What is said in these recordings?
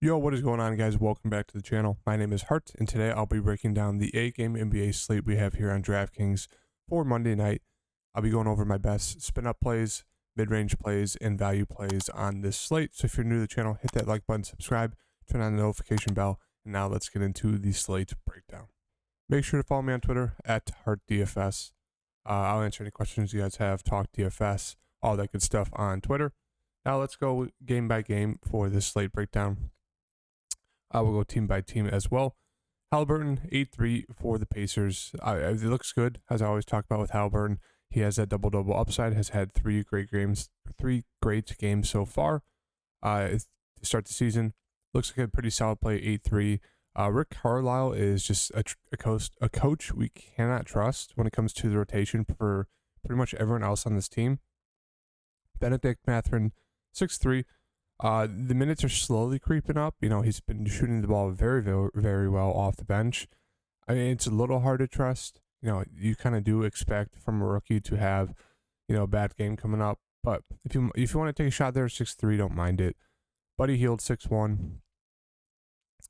Yo, what is going on, guys? Welcome back to the channel. My name is Hart, and today I'll be breaking down the 8-game NBA slate we have here on DraftKings for Monday night. I'll be going over my best spin-up plays, mid-range plays, and value plays on this slate. So if you're new to the channel, hit that like button, subscribe, turn on the notification bell, and now let's get into the slate breakdown. Make sure to follow me on Twitter at HartDFS. I'll answer any questions you guys have, talk DFS, all that good stuff on Twitter. Now let's go game by game for this slate breakdown. We'll go team by team as well. Halliburton, 8-3 for the Pacers. It looks good, as I always talk about with Halliburton. He has that double-double upside, has had three great games so far to start the season. Looks like a pretty solid play, 8-3. Rick Carlisle is just a coach we cannot trust when it comes to the rotation for pretty much everyone else on this team. Benedict Mathurin, 6-3. The minutes are slowly creeping up. You know, he's been shooting the ball very, very, very well off the bench. I mean, it's a little hard to trust. You know, you kind of do expect from a rookie to have, a bad game coming up. But if you want to take a shot there, 6-3, don't mind it. Buddy Hield, 6-1.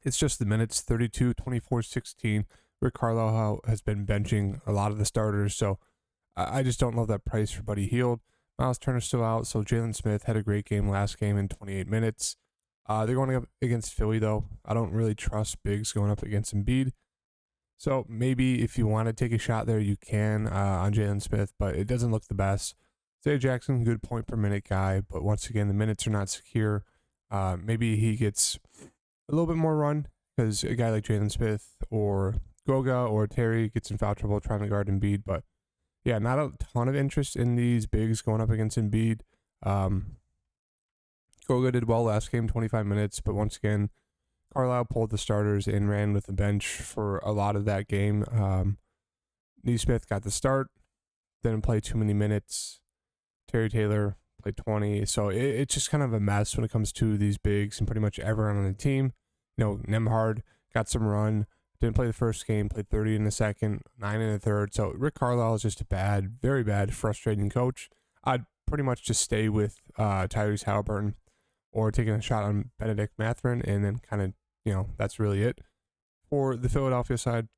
It's just the minutes, 32, 24, 16. Rick Carlisle has been benching a lot of the starters, so I just don't love that price for Buddy Hield. Miles Turner's still out, so Jalen Smith had a great game last game in 28 minutes. They're going up against Philly, though. I don't really trust bigs going up against Embiid. So maybe if you want to take a shot there, you can on Jalen Smith, but it doesn't look the best. Zay Jackson, good point per minute guy, but once again, the minutes are not secure. Maybe he gets a little bit more run because a guy like Jalen Smith or Goga or Terry gets in foul trouble trying to guard Embiid, but yeah, not a ton of interest in these bigs going up against Embiid. Goga did well last game, 25 minutes, but once again, Carlisle pulled the starters and ran with the bench for a lot of that game. Neesmith got the start, didn't play too many minutes. Terry Taylor played 20, so it's just kind of a mess when it comes to these bigs and pretty much everyone on the team. Nembhard got some run. Didn't play the first game, played 30 in the second, 9 in the third. So Rick Carlisle is just a bad, very bad, frustrating coach. I'd pretty much just stay with Tyrese Halliburton or taking a shot on Benedict Mathurin, and then kind of, that's really it. For the Philadelphia side,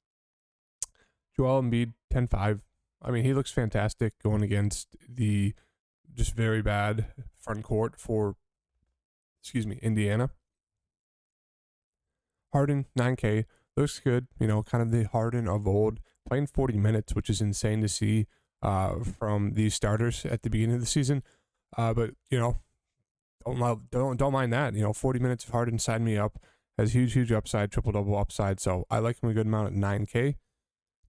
Joel Embiid, 10-5. I mean, he looks fantastic going against the just very bad front court for, Indiana. Harden, 9K. Looks good, kind of the Harden of old, playing 40 minutes, which is insane to see from these starters at the beginning of the season. But don't mind that. 40 minutes of Harden, sign me up. Has huge upside, triple-double upside. So I like him a good amount at 9K.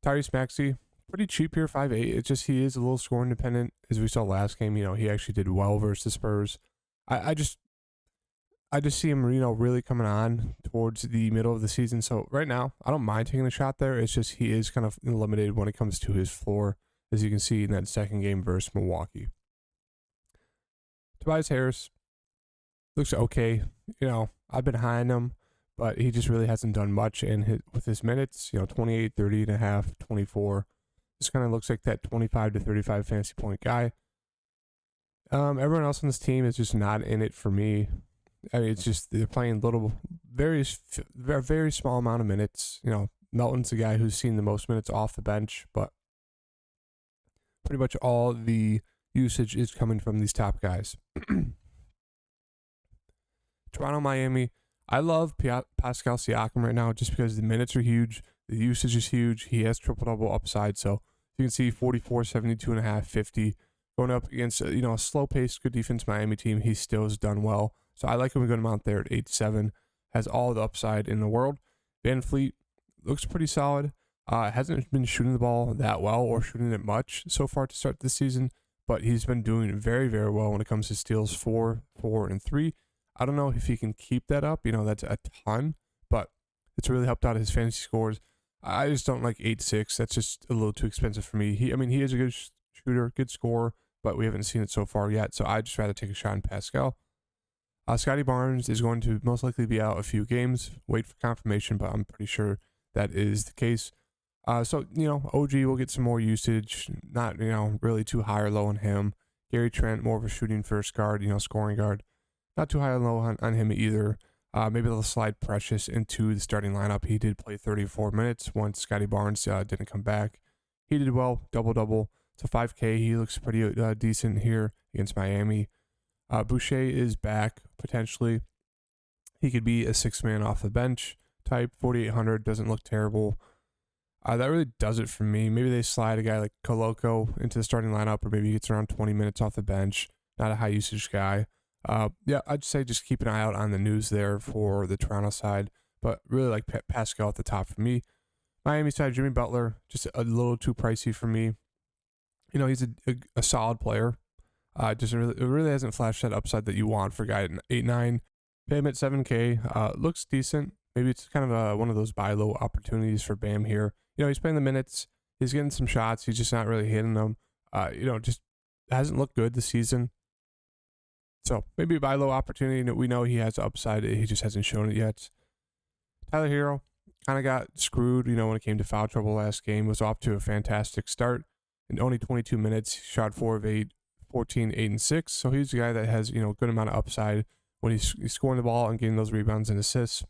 Tyrese Maxey, pretty cheap here, 5'8". It's just he is a little scoring dependent, as we saw last game. He actually did well versus the Spurs. I just see him, really coming on towards the middle of the season. So right now, I don't mind taking a shot there. It's just he is kind of limited when it comes to his floor, as you can see in that second game versus Milwaukee. Tobias Harris looks okay. I've been high on him, but he just really hasn't done much with his minutes. 28, 30 and a half, 24. Just kind of looks like that 25 to 35 fantasy point guy. Everyone else on this team is just not in it for me. I mean, it's just they're playing very small amount of minutes. Melton's the guy who's seen the most minutes off the bench, but pretty much all the usage is coming from these top guys. Toronto, Miami. I love Pascal Siakam right now just because the minutes are huge, the usage is huge. He has triple-double upside, so you can see 44, 72.5, 50. Going up against a slow-paced, good defense Miami team, he still has done well. So I like him a good amount there at 8-7. Has all the upside in the world. Van Fleet looks pretty solid. Hasn't been shooting the ball that well or shooting it much so far to start this season, but he's been doing very, very well when it comes to steals 4, 4, and 3. I don't know if he can keep that up. That's a ton, but it's really helped out his fantasy scores. I just don't like 8-6. That's just a little too expensive for me. He is a good shooter, good scorer, but we haven't seen it so far yet, so I'd just rather take a shot on Pascal. Scotty Barnes is going to most likely be out a few games. Wait for confirmation, but I'm pretty sure that is the case. So, OG will get some more usage. Not, really too high or low on him. Gary Trent, more of a shooting first guard, scoring guard. Not too high or low on him either. Maybe they'll slide Precious into the starting lineup. He did play 34 minutes once Scotty Barnes didn't come back. He did well, double-double. So 5K, he looks pretty decent here against Miami. Boucher is back, potentially. He could be a six-man off the bench type. 4,800 doesn't look terrible. That really does it for me. Maybe they slide a guy like Coloco into the starting lineup, or maybe he gets around 20 minutes off the bench. Not a high-usage guy. Yeah, I'd say just keep an eye out on the news there for the Toronto side, but really like Pascal at the top for me. Miami side, Jimmy Butler, just a little too pricey for me. You know, he's a solid player. It really hasn't flashed that upside that you want for a guy at 8-9. Pay him at 7K. Looks decent. Maybe it's kind of one of those buy low opportunities for Bam here. You know, he's playing the minutes. He's getting some shots. He's just not really hitting them. You know, just hasn't looked good this season. So maybe a buy low opportunity. We know he has upside. He just hasn't shown it yet. Tyler Hero kind of got screwed, you know, when it came to foul trouble last game. Was off to a fantastic start. In only 22 minutes, shot 4 of 8, 14, 8, and 6. So he's a guy that has, you know, a good amount of upside when he's scoring the ball and getting those rebounds and assists.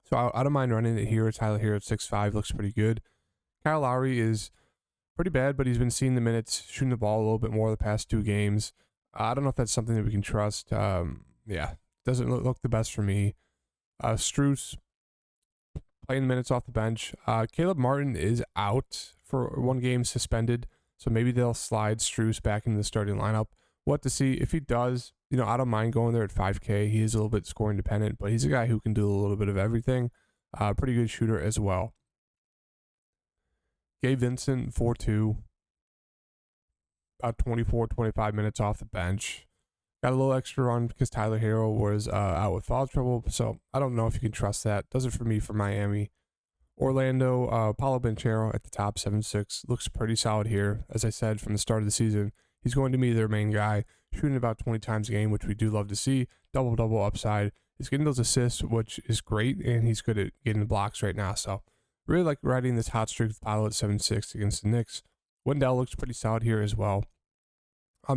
So I don't mind running it here. Tyler Hero at 6'5", looks pretty good. Kyle Lowry is pretty bad, but he's been seeing the minutes, shooting the ball a little bit more the past 2 games. I don't know if that's something that we can trust. Yeah, doesn't look the best for me. Strus playing minutes off the bench. Caleb Martin is out for 1 game, suspended, so maybe they'll slide Strus back into the starting lineup. What to see if he does. You know, I don't mind going there at 5K. He is a little bit scoring dependent, but he's a guy who can do a little bit of everything. Pretty good shooter as well. Gabe Vincent, 4-2. About 24, 25 minutes off the bench. Got a little extra run because Tyler Hero was out with foul trouble, so I don't know if you can trust that. Does it for me for Miami. Orlando, Paulo Banchero at the top, 7'6". Looks pretty solid here. As I said from the start of the season, he's going to be their main guy, shooting about 20 times a game, which we do love to see. Double-double upside. He's getting those assists, which is great, and he's good at getting the blocks right now. So really like riding this hot streak with Paulo at 7'6" against the Knicks. Wendell looks pretty solid here as well.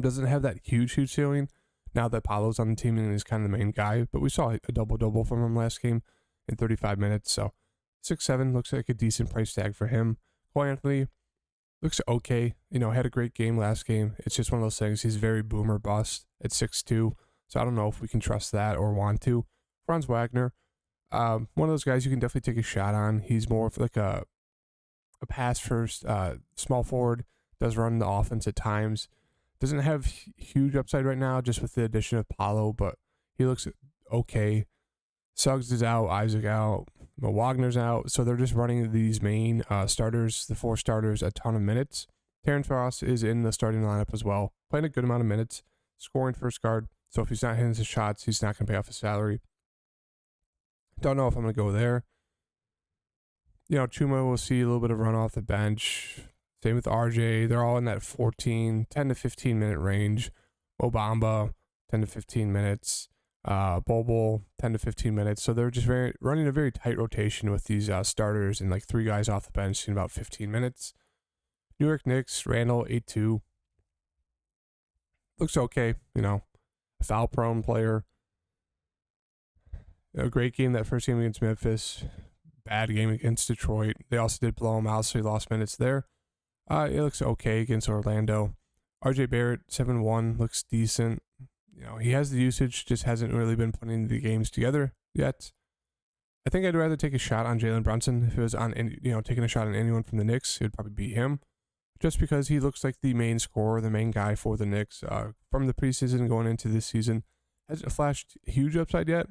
Doesn't have that huge ceiling now that Paulo's on the team and is kind of the main guy, but we saw a double-double from him last game in 35 minutes, so 6'7" looks like a decent price tag for him. Cole Anthony looks okay. You know, had a great game last game. It's just one of those things. He's very boomer bust at 6'2", so I don't know if we can trust that or want to. Franz Wagner, one of those guys you can definitely take a shot on. He's more of like a pass first, small forward, does run the offense at times. Doesn't have huge upside right now just with the addition of Paulo, but he looks okay. Suggs is out, Isaac out, Wagner's out, so they're just running these main starters, the 4 starters, a ton of minutes. Terrence Ross is in the starting lineup as well, playing a good amount of minutes, scoring first guard, so if he's not hitting his shots, he's not going to pay off his salary. Don't know if I'm going to go there. You know, Chuma will see a little bit of run off the bench. Same with RJ. They're all in that 10 to 15 minute range. Obamba, 10 to 15 minutes. Bobo, 10 to 15 minutes. So they're just running a very tight rotation with these starters and like 3 guys off the bench in about 15 minutes. New York Knicks, Randall, 8-2. Looks okay, you know. A foul-prone player. A great game that first game against Memphis. Bad game against Detroit. They also did blow him out, so he lost minutes there. It looks okay against Orlando. RJ Barrett, 7-1, looks decent. You know, he has the usage, just hasn't really been putting the games together yet. I think I'd rather take a shot on Jalen Brunson. If it was on, taking a shot on anyone from the Knicks, it would probably be him. Just because he looks like the main scorer, the main guy for the Knicks from the preseason going into this season. Hasn't flashed huge upside yet.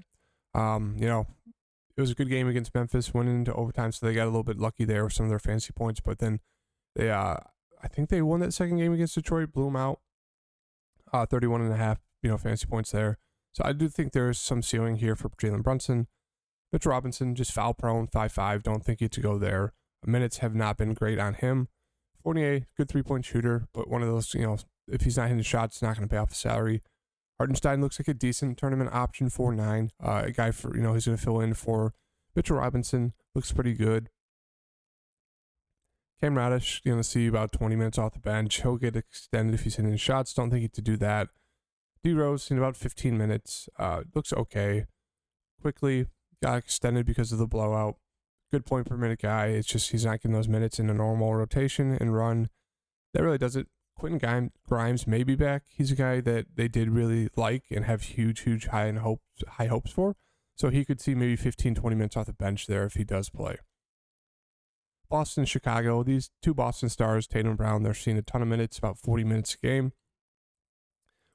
You know, it was a good game against Memphis, went into overtime, so they got a little bit lucky there with some of their fantasy points, but then they, I think they won that second game against Detroit, blew them out, 31.5, fantasy points there. So I do think there's some ceiling here for Jalen Brunson. Mitch Robinson, just foul prone, 5'5", don't think you to go there. Minutes have not been great on him. Fournier, good 3-point shooter, but one of those, if he's not hitting shots, it's not going to pay off the salary. Hartenstein looks like a decent tournament option, 4'9", a guy for, who's going to fill in for Mitchell Robinson, looks pretty good. Cam Radish, going to see about 20 minutes off the bench. He'll get extended if he's hitting shots. Don't think he to do that. D Rose in about 15 minutes. Looks okay. quickly, got extended because of the blowout. Good point per minute guy. It's just he's not getting those minutes in a normal rotation and run. That really does it. Quentin Grimes may be back. He's a guy that they did really like and have huge high hopes for. So he could see maybe 15, 20 minutes off the bench there if he does play. Boston, Chicago, these two Boston stars, Tatum and Brown, they're seeing a ton of minutes, about 40 minutes a game.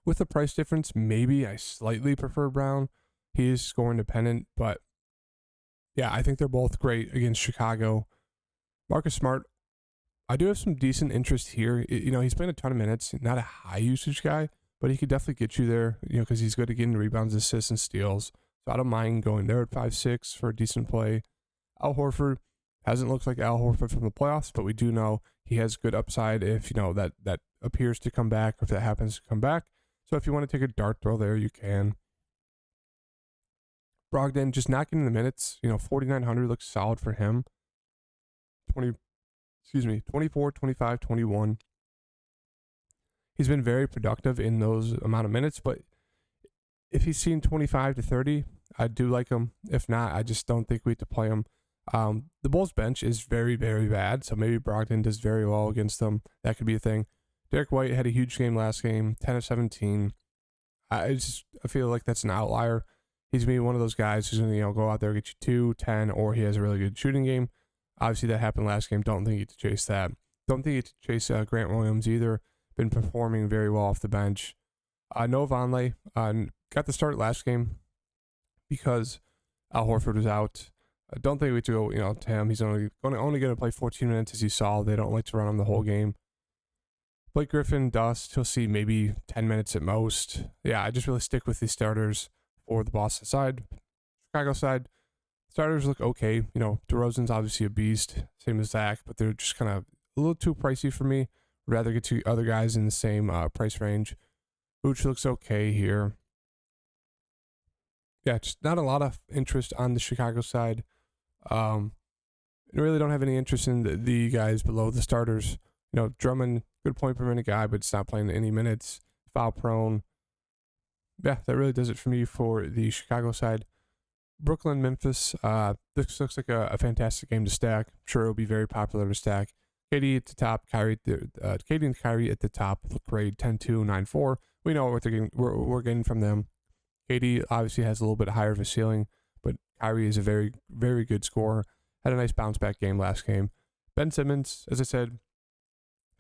With the price difference, maybe I slightly prefer Brown. He is scoring dependent, but yeah, I think they're both great against Chicago. Marcus Smart, I do have some decent interest here. He's playing a ton of minutes, not a high usage guy, but he could definitely get you there, because he's good at getting rebounds, assists, and steals. So I don't mind going there at 5-6 for a decent play. Al Horford hasn't looked like Al Horford from the playoffs, but we do know he has good upside if, that appears to come back or if that happens to come back. So if you want to take a dart throw there, you can. Brogdon just not getting the minutes. 4,900 looks solid for him. 24, 25, 21. He's been very productive in those amount of minutes, but if he's seen 25 to 30, I do like him. If not, I just don't think we have to play him. The Bulls bench is very, very bad, so maybe Brogdon does very well against them. That could be a thing. Derek White had a huge game last game, 10 of 17. I feel like that's an outlier. He's going to be one of those guys who's going to go out there and get you 2, 10, or he has a really good shooting game. Obviously, that happened last game. Don't think you get to chase that. Don't think you get to chase Grant Williams either. Been performing very well off the bench. Noah Vonleh got the start last game because Al Horford was out. I don't think we have to go, to him. He's only going to play 14 minutes, as you saw. They don't like to run him the whole game. Blake Griffin, Dust, he'll see maybe 10 minutes at most. Yeah, I just really stick with the starters for the Boston side. Chicago side, starters look okay. DeRozan's obviously a beast, same as Zach, but they're just kind of a little too pricey for me. Would rather get to other guys in the same price range. Vooch looks okay here. Yeah, just not a lot of interest on the Chicago side. I really don't have any interest in the guys below the starters. Drummond, good point per minute guy, but it's not playing any minutes. Foul prone. Yeah, that really does it for me for the Chicago side. Brooklyn, Memphis. This looks like a fantastic game to stack. I'm sure it'll be very popular to stack. KD at the top, KD and Kyrie at the top look great. 10-2, 9-4. We know what we're getting from them. KD obviously has a little bit higher of a ceiling, but Kyrie is a very, very good scorer. Had a nice bounce back game last game. Ben Simmons, as I said,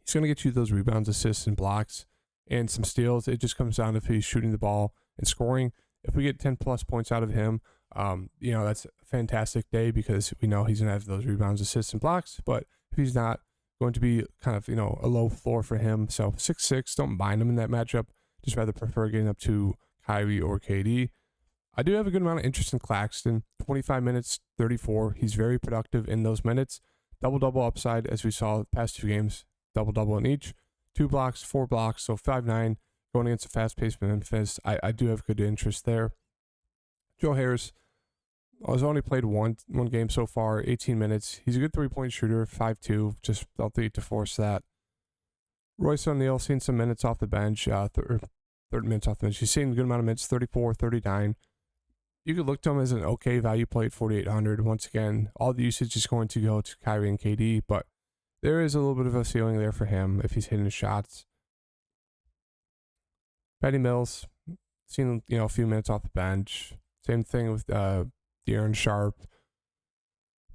he's going to get you those rebounds, assists, and blocks, and some steals. It just comes down to if he's shooting the ball and scoring. If we get 10 plus points out of him, that's a fantastic day because we know he's going to have those rebounds, assists, and blocks. But if he's not, going to be kind of, a low floor for him. So 6-6, don't mind him in that matchup. Just rather prefer getting up to Kyrie or KD. I do have a good amount of interest in Claxton. 25 minutes, 34. He's very productive in those minutes. Double-double upside, as we saw the past two games. Double-double in each. 2 blocks, 4 blocks, so 5-9. Going against a fast-paced Memphis. I do have good interest there. Joe Harris has only played one game so far, 18 minutes. He's a good three-point shooter, 5'2". Just don't need to force that. Royce O'Neal seen some minutes off the bench, 30 minutes off the bench. He's seen a good amount of minutes, 34, 39. You could look to him as an okay value play at 4,800. Once again, all the usage is going to go to Kyrie and KD, but there is a little bit of a ceiling there for him if he's hitting his shots. Patty Mills, seen a few minutes off the bench. Same thing with De'Aaron Sharp.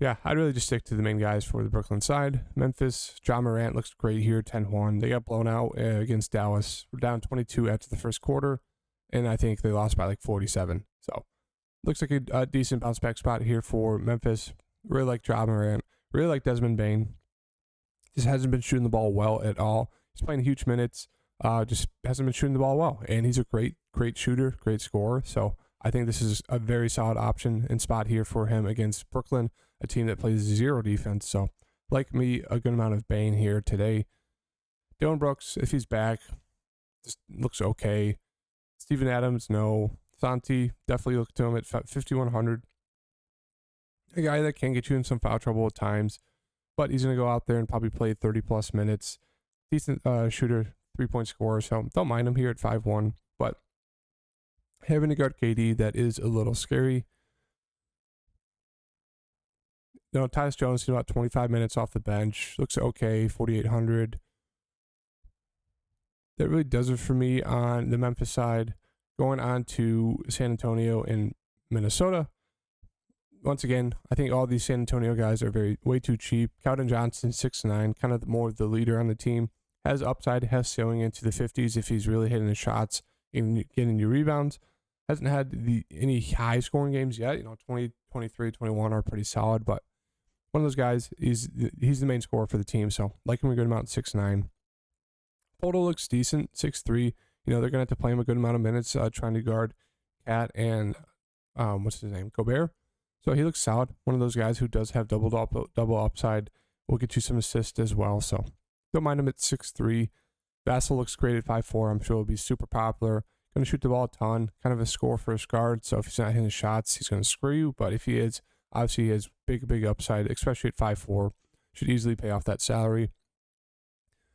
Yeah, I'd really just stick to the main guys for the Brooklyn side. Memphis, John Morant looks great here, 10-1. They got blown out against Dallas. We're down 22 after the first quarter, and I think they lost by like 47. So, looks like a decent bounce back spot here for Memphis. Really like John Morant. Really like Desmond Bane. Just hasn't been shooting the ball well at all. He's playing huge minutes. Just hasn't been shooting the ball well. And he's a great shooter, great scorer. So, I think this is a very solid option and spot here for him against Brooklyn, a team that plays zero defense. So, like me, a good amount of Bane here today. Dylan Brooks, if he's back, just looks okay. Steven Adams, no. Santi, definitely look to him at 5,100. A guy that can get you in some foul trouble at times, but he's going to go out there and probably play 30-plus minutes. Decent shooter, 3-point scorer, so don't mind him here at 5-1. But having to guard KD, that is a little scary. Tyus Jones, about 25 minutes off the bench. Looks okay, 4,800. That really does it for me on the Memphis side. Going on to San Antonio and Minnesota. Once again, I think all these San Antonio guys are way too cheap. Keldon Johnson, 6'9", kind of more of the leader on the team. Has upside, has ceiling into the 50s if he's really hitting the shots and getting your rebounds. Hasn't had any high scoring games yet. 20, 23, 21 are pretty solid, but one of those guys, he's the main scorer for the team, so like him a good amount, 6'9". Total looks decent, 6'3". They're going to have to play him a good amount of minutes trying to guard Cat and, what's his name, Gobert. So he looks solid. One of those guys who does have double upside. Will get you some assists as well, so don't mind him at 6'3". Vassell looks great at 5'4". I'm sure he'll be super popular. Going to shoot the ball a ton, kind of a score first guard. So if he's not hitting the shots, he's going to screw you. But if he is, obviously he has big upside, especially at 5'4". Should easily pay off that salary.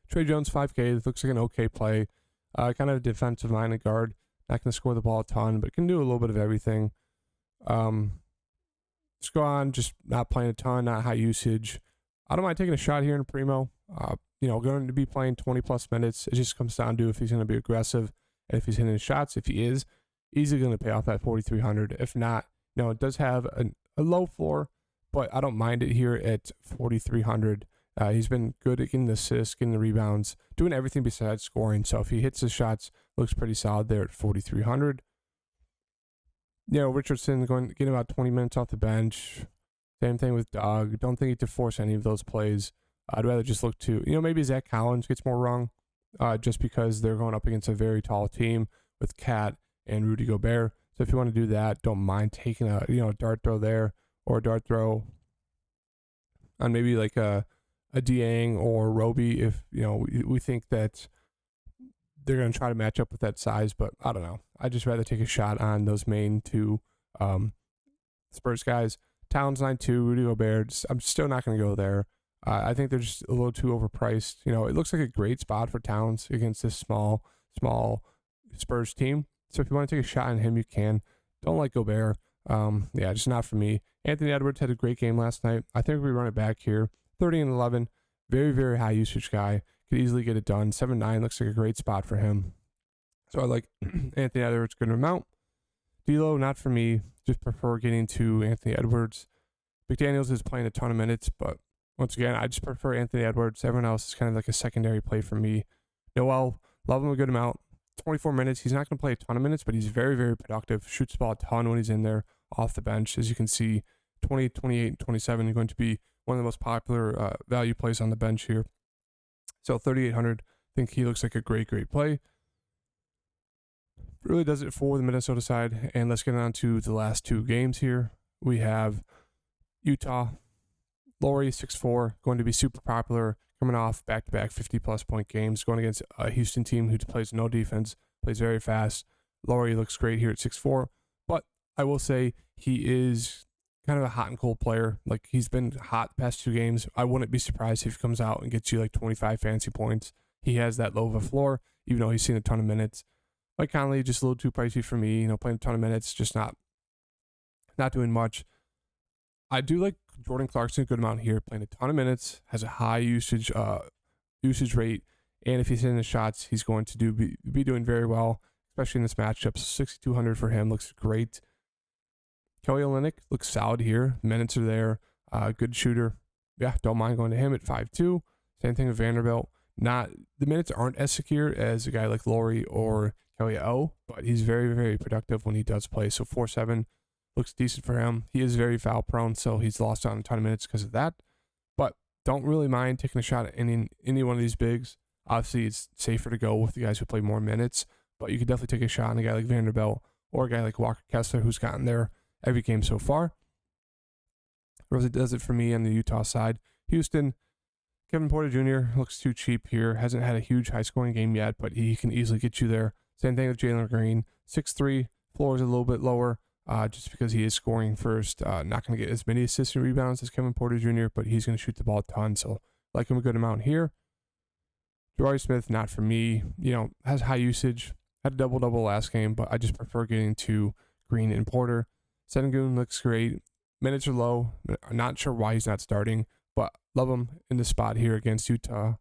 Trey Jones, 5K, looks like an okay play. Kind of a defensive-minded guard. Not going to score the ball a ton, but can do a little bit of everything. Just go on, just not playing a ton, not high usage. I don't mind taking a shot here in Primo. Going to be playing 20-plus minutes. It just comes down to if he's going to be aggressive and if he's hitting his shots. If he is, easily going to pay off that 4,300. If not, it does have a low floor, but I don't mind it here at 4,300. He's been good at getting the assists, getting the rebounds, doing everything besides scoring. So if he hits his shots, looks pretty solid there at 4,300. Richardson getting about 20 minutes off the bench. Same thing with Doug. Don't think he could force any of those plays. I'd rather just look to, maybe Zach Collins gets more wrong, just because they're going up against a very tall team with Cat and Rudy Gobert. So if you want to do that, don't mind taking a dart throw there, or a dart throw on maybe like a Dieng or Roby if we think that they're going to try to match up with that size. But I don't know. I'd just rather take a shot on those main two Spurs guys. Towns 9-2, Rudy Gobert. I'm still not going to go there. I think they're just a little too overpriced. It looks like a great spot for Towns against this small Spurs team. So if you want to take a shot on him, you can. Don't like Gobert. Just not for me. Anthony Edwards had a great game last night. I think we run it back here. 30 and 11. Very, very high usage guy. Could easily get it done. 7-9 looks like a great spot for him. So I like Anthony Edwards, good amount. D'Lo, not for me. Just prefer getting to Anthony Edwards. McDaniels is playing a ton of minutes, but once again, I just prefer Anthony Edwards. Everyone else is kind of like a secondary play for me. Noel, love him a good amount. 24 minutes. He's not going to play a ton of minutes, but he's very, very productive. Shoots the ball a ton when he's in there off the bench. As you can see, 20, 28, and 27 are going to be one of the most popular value plays on the bench here. So 3,800, I think he looks like a great play. Really does it for the Minnesota side. And let's get on to the last two games here. We have Utah. Laurie, 6'4", going to be super popular, coming off back-to-back 50-plus point games, going against a Houston team who plays no defense, plays very fast. Laurie looks great here at 6'4", but I will say he is kind of a hot and cold player. Like, he's been hot the past two games. I wouldn't be surprised if he comes out and gets you like 25 fantasy points. He has that low of a floor, even though he's seen a ton of minutes. Mike Conley, just a little too pricey for me, playing a ton of minutes, just not doing much. I do like Jordan Clarkson a good amount here, playing a ton of minutes, has a high usage rate, and if he's hitting the shots, he's going to be doing very well, especially in this matchup. 6,200 for him looks great. Kelly Olynyk looks solid here. Minutes are there. Good shooter. Yeah, don't mind going to him at 5'2". Same thing with Vanderbilt. The minutes aren't as secure as a guy like Laurie or Kelly O, but he's very, very productive when he does play. So 4'7". Looks decent for him. He is very foul prone, so he's lost out on a ton of minutes because of that. But don't really mind taking a shot at any one of these bigs. Obviously, it's safer to go with the guys who play more minutes, but you could definitely take a shot on a guy like Vanderbilt or a guy like Walker Kessler, who's gotten there every game so far. Really does it for me on the Utah side. Houston, Kevin Porter Jr. looks too cheap here. Hasn't had a huge high-scoring game yet, but he can easily get you there. Same thing with Jalen Green. 6'3", floor is a little bit lower. Just because he is scoring first, not going to get as many assists and rebounds as Kevin Porter Jr., but he's going to shoot the ball a ton, so like him a good amount here. Jabari Smith, not for me. Has high usage, had a double-double last game, but I just prefer getting to Green and Porter. Sengun looks great. Minutes are low. I'm not sure why he's not starting, but love him in the spot here against Utah,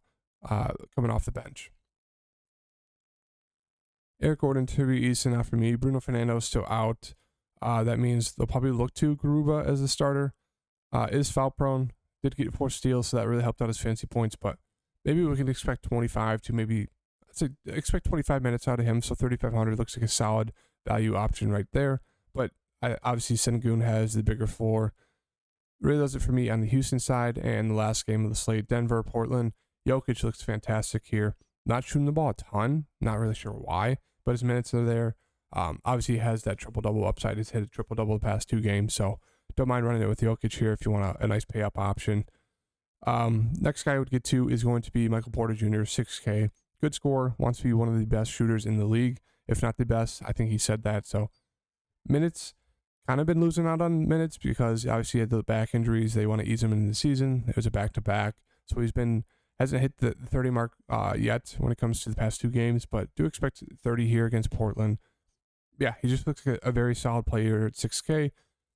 coming off the bench. Eric Gordon, Tyree Eason out for me. Bruno Fernando still out. That means they'll probably look to Garuba as the starter. Is foul prone. Did get 4 steals, so that really helped out his fantasy points. But maybe we can expect 25 to maybe, let's say, expect 25 minutes out of him. So 3,500 looks like a solid value option right there. But obviously, Sengun has the bigger floor. Really does it for me on the Houston side. And the last game of the slate, Denver, Portland. Jokic looks fantastic here. Not shooting the ball a ton. Not really sure why, but his minutes are there. Obviously, he has that triple-double upside. He's hit a triple-double the past 2 games, so don't mind running it with Jokic here if you want a nice pay-up option. Next guy I would get to is going to be Michael Porter Jr., 6K. Good scorer, wants to be one of the best shooters in the league, if not the best. I think he said that, so minutes, kind of been losing out on minutes because obviously he had the back injuries. They want to ease him into the season. It was a back-to-back, so hasn't hit the 30 mark yet when it comes to the past 2 games, but do expect 30 here against Portland. Yeah, he just looks like a very solid player at 6K. A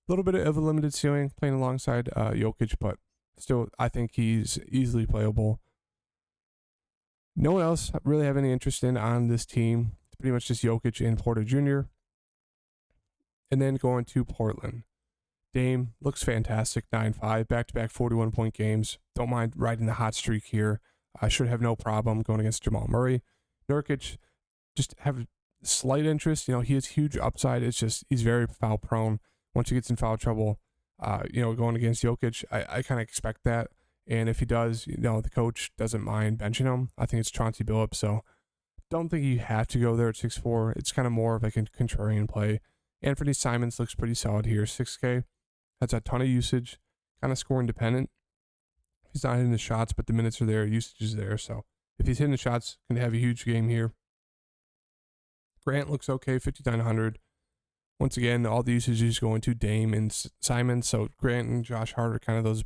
little bit of a limited ceiling playing alongside Jokic, but still, I think he's easily playable. No one else really have any interest in on this team. It's pretty much just Jokic and Porter Jr. And then going to Portland. Dame looks fantastic, 9-5, back-to-back 41-point games. Don't mind riding the hot streak here. I should have no problem going against Jamal Murray. Nurkic, just have slight interest. He has huge upside. It's just he's very foul prone. Once he gets in foul trouble, going against Jokic, I kind of expect that. And if he does, the coach doesn't mind benching him. I think it's Chauncey Billups, so don't think you have to go there at 6'4". It's kind of more of like a contrarian play. Anthony Simons looks pretty solid here, 6K. Has a ton of usage, kind of scoring dependent. He's not hitting the shots, but the minutes are there, usage is there. So if he's hitting the shots, going to have a huge game here. Grant looks okay, 5,900. Once again, all the usage is going to Dame and Simons. So Grant and Josh Hart are kind of those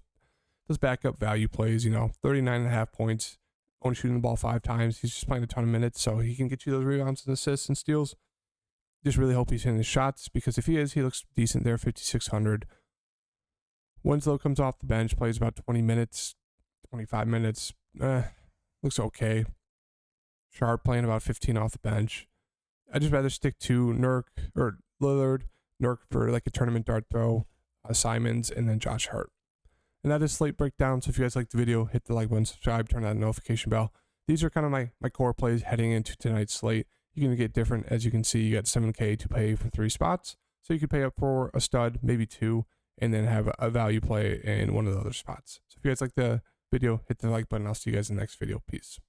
backup value plays. 39.5 points, only shooting the ball 5 times. He's just playing a ton of minutes, so he can get you those rebounds and assists and steals. Just really hope he's hitting his shots, because if he is, he looks decent there, 5,600. Winslow comes off the bench, plays about 20 minutes, 25 minutes. Looks okay. Sharp playing about 15 off the bench. I'd just rather stick to Lillard, Nurk for like a tournament dart throw, Simons, and then Josh Hart. And that is slate breakdown. So if you guys liked the video, hit the like button, subscribe, turn on the notification bell. These are kind of my core plays heading into tonight's slate. You're going to get different. As you can see, you got 7K to pay for 3 spots. So you could pay up for a stud, maybe 2, and then have a value play in one of the other spots. So if you guys like the video, hit the like button. I'll see you guys in the next video. Peace.